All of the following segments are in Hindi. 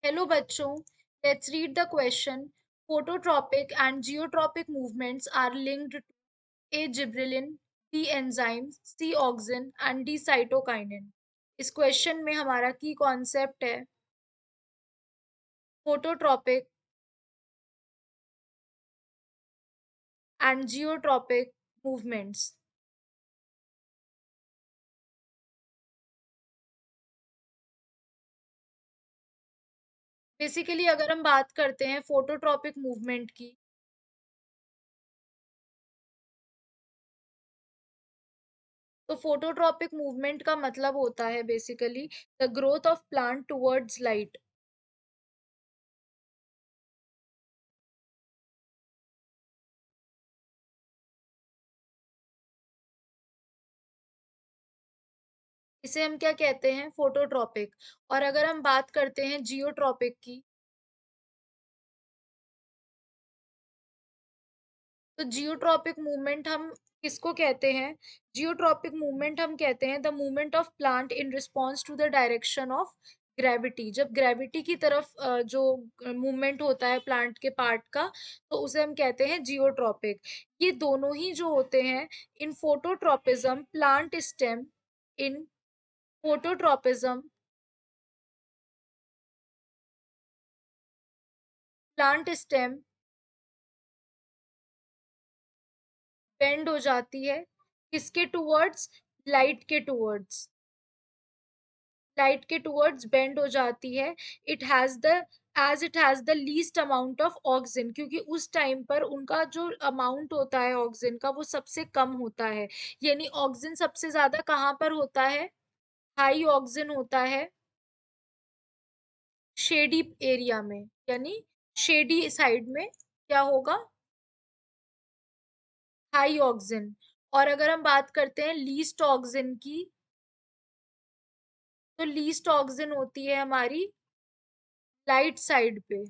Hello bachcho, let's read the question. Phototropic and geotropic movements are linked to A. Gibberellin, B. enzymes, C. auxin and D. cytokinin. इस क्वेश्चन में हमारा की कॉन्सेप्ट है phototropic and geotropic movements. Basically अगर हम बात करते हैं फोटोट्रॉपिक मूवमेंट की, तो फोटोट्रॉपिक मूवमेंट का मतलब होता है basically the growth of plant towards light. इसे हम क्या कहते हैं, फोटोट्रॉपिक। और अगर हम बात करते हैं जियोट्रॉपिक की, तो जियोट्रॉपिक मूवमेंट हम किसको कहते हैं? जियोट्रॉपिक मूवमेंट हम कहते हैं the movement of plant in response to the direction of gravity. जब ग्रेविटी की तरफ जो मूवमेंट होता है प्लांट के पार्ट का, तो उसे हम कहते हैं जियोट्रॉपिक। ये दोनों ही जो होते हैं in phototropism plant stem, in phototropism plant stem bend हो जाती है किसके टुवर्ड्स? लाइट के टुवर्ड्स। लाइट के टुवर्ड्स बेंड हो जाती है। It has the edge it has the least amount of oxygen, क्योंकि उस टाइम पर उनका जो अमाउंट होता है ऑक्सीजन का वो सबसे कम होता है। यानी ऑक्सीजन सबसे ज्यादा कहाँ पर होता है? हाई ऑक्सीजन होता है शेडी एरिया में, यानी शेडी साइड में क्या होगा? High oxygen. और अगर हम बात करते हैं लीस्ट ऑक्सीजन की, तो लीस्ट ऑक्सीजन होती है हमारी लाइट साइड पे।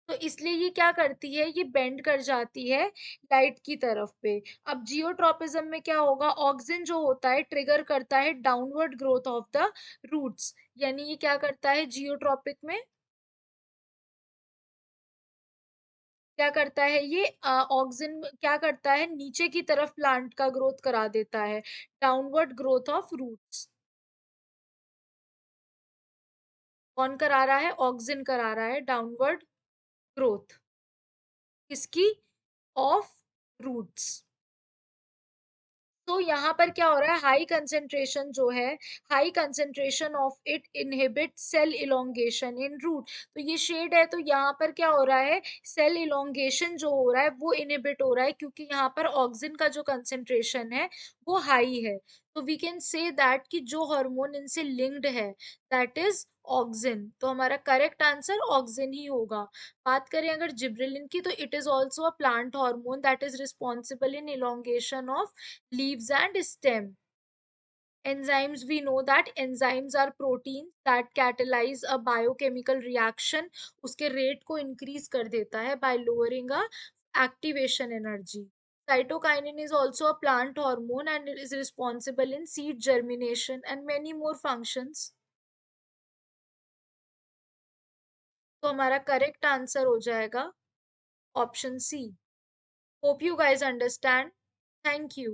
तो इसलिए ये क्या करती है, ये बेंड कर जाती है लाइट की तरफ पे। अब जियोट्रॉपिज्म में क्या होगा, ऑक्सीजन जो होता है ट्रिगर करता है downward growth of the roots. यानी ये क्या करता है जियोट्रॉपिक में, क्या करता है ये ऑक्सीजन क्या करता है, नीचे की तरफ प्लांट का ग्रोथ करा देता है, डाउनवर्ड ग्रोथ ऑफ रूट्स। कौन करा रहा है? ऑक्सीजन करा रहा है डाउनवर्ड ग्रोथ किसकी? Of roots. तो यहाँ पर क्या हो रहा है, हाई कंसेंट्रेशन जो है, high concentration of it inhibit cell elongation in root. तो ये शेड है, तो यहाँ पर क्या हो रहा है, सेल इलोंगेशन जो हो रहा है वो इनहिबिट हो रहा है, क्योंकि यहाँ पर ऑक्सीजन का जो कंसेंट्रेशन है वो हाई है। तो वी कैन से दैट कि जो हार्मोन इनसे लिंक्ड है दैट इज ऑक्सिन। तो हमारा करेक्ट आंसर ऑक्सिन ही होगा। बात करें अगर जिब्रेलिन की, तो it is also a plant hormone that is responsible in elongation of leaves and stem. Enzymes, we know that enzymes are proteins that catalyze a biochemical reaction. उसके rate को increase कर देता है by lowering a activation energy. Cytokinin is also a plant hormone and it is responsible in seed germination and many more functions. तो हमारा correct answer हो जाएगा option C. Hope you guys understand. Thank you.